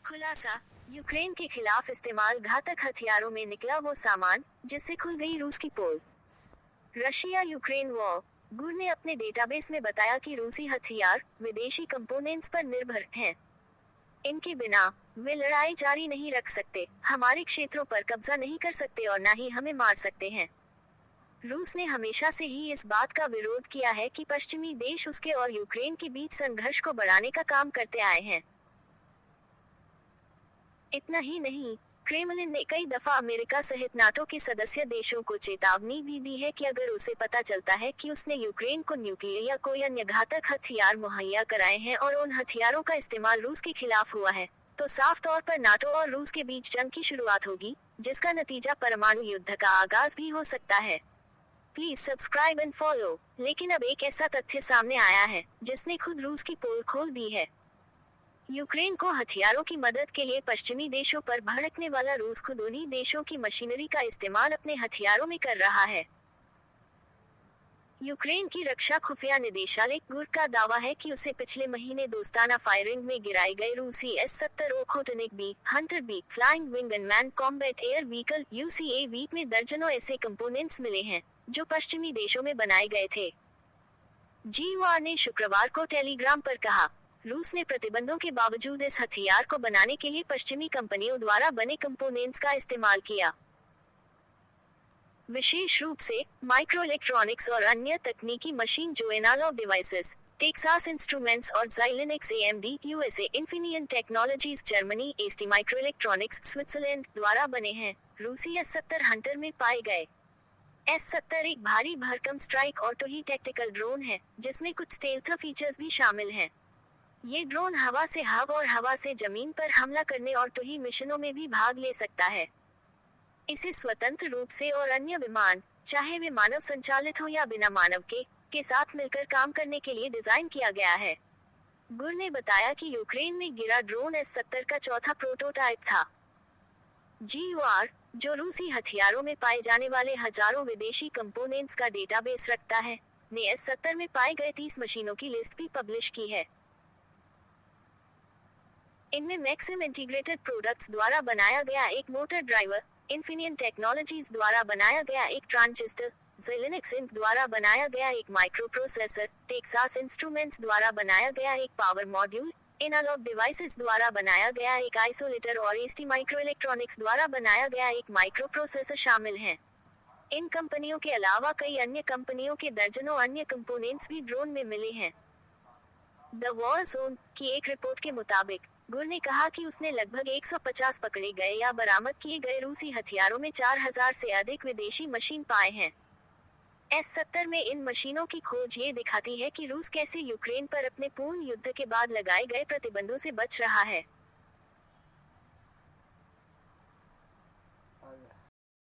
खुलासा। यूक्रेन के खिलाफ इस्तेमाल घातक हथियारों में निकला वो सामान जिससे खुल गई रूस की पोल। Russia Ukraine war. गुर ने अपने डेटाबेस में बताया कि रूसी हथियार विदेशी कंपोनेंट्स पर निर्भर हैं। इनके बिना वे लड़ाई जारी नहीं रख सकते, हमारे क्षेत्रों पर कब्जा नहीं कर सकते और न ही हमें मार सकते हैं। रूस ने हमेशा से ही इस बात का विरोध किया है कि पश्चिमी देश उसके और यूक्रेन के बीच संघर्ष को बढ़ाने का काम करते आए हैं। इतना ही नहीं, क्रेमलिन ने कई दफा अमेरिका सहित नाटो के सदस्य देशों को चेतावनी भी दी है कि अगर उसे पता चलता है कि उसने यूक्रेन को न्यूक्लियर या कोई अन्य घातक हथियार मुहैया कराए हैं और उन हथियारों का इस्तेमाल रूस के खिलाफ हुआ है, तो साफ तौर पर नाटो और रूस के बीच जंग की शुरुआत होगी, जिसका नतीजा परमाणु युद्ध का आगाज भी हो सकता है। Please subscribe and follow. लेकिन अब एक ऐसा तथ्य सामने आया है जिसने खुद रूस की पोल खोल दी है। यूक्रेन को हथियारों की मदद के लिए पश्चिमी देशों पर भड़कने वाला रूस खुद उन्हीं देशों की मशीनरी का इस्तेमाल अपने हथियारों में कर रहा है। यूक्रेन की रक्षा खुफिया निदेशालय गुर का दावा है कि उसे पिछले महीने दोस्ताना फायरिंग में गिराए गए रूसी S-70 Okhotnik B, hunter B, flying wing unmanned combat air vehicle UCAV में दर्जनों ऐसे कंपोनेंट्स मिले हैं जो पश्चिमी देशों में बनाए गए थे। GUR ने शुक्रवार को टेलीग्राम पर कहा, रूस ने प्रतिबंधों के बावजूद इस हथियार को बनाने के लिए पश्चिमी कंपनियों द्वारा बने कंपोनेंट्स का इस्तेमाल किया। विशेष रूप से माइक्रोइलेक्ट्रॉनिक्स और अन्य तकनीकी मशीन जो एनालॉग डिवाइसेस, टेक्सास इंस्ट्रूमेंट्स और Xilinx AMD USA Infineon technologies Germany ST microelectronics Switzerland द्वारा बने हैं, रूसी S-70 हंटर में पाए गए। S-70 एक भारी भरकम स्ट्राइक ऑटो ही टैक्टिकल ड्रोन है जिसमें कुछ स्टेल्थ फीचर्स भी शामिल हैं। ये ड्रोन हवा से हवा और हवा से जमीन पर हमला करने और टोही मिशनों में भी भाग ले सकता है। इसे स्वतंत्र रूप से और अन्य विमान, चाहे वे मानव संचालित हो या बिना मानव के साथ मिलकर काम करने के लिए डिजाइन किया गया है। गुर ने बताया कि यूक्रेन में गिरा ड्रोन S-70 का चौथा प्रोटोटाइप था। GUR, जो रूसी हथियारों में पाए जाने वाले हजारों विदेशी कंपोनेंट्स का डेटाबेस रखता है, ने S-70 में पाए गए 30 मशीनों की लिस्ट भी पब्लिश की है। इनमें मैक्सिम इंटीग्रेटेड प्रोडक्ट्स द्वारा बनाया गया एक मोटर ड्राइवर, इन्फिनियन टेक्नोलॉजीज द्वारा बनाया गया एक ट्रांजिस्टर, Xilinx Inc द्वारा बनाया गया एक माइक्रो प्रोसेसर, टेक्सास इंस्ट्रूमेंट्स द्वारा बनाया गया एक पावर मॉड्यूल, एनालॉग डिवाइसेस द्वारा बनाया गया एक आइसोलेटर और एसटी माइक्रोइलेक्ट्रॉनिक्स द्वारा बनाया गया एक माइक्रो प्रोसेसर शामिल हैं। इन कंपनियों के अलावा कई अन्य कंपनियों के दर्जनों अन्य कंपोनेंट्स भी ड्रोन में मिले हैं। द वॉर जोन की एक रिपोर्ट के मुताबिक गुर ने कहा कि उसने लगभग 150 पकड़े गए या बरामद किए गए रूसी हथियारों में 4000 से अधिक विदेशी मशीन पाए हैं। S-70 में इन मशीनों की खोज ये दिखाती है कि रूस कैसे यूक्रेन पर अपने पूर्ण युद्ध के बाद लगाए गए प्रतिबंधों से बच रहा है।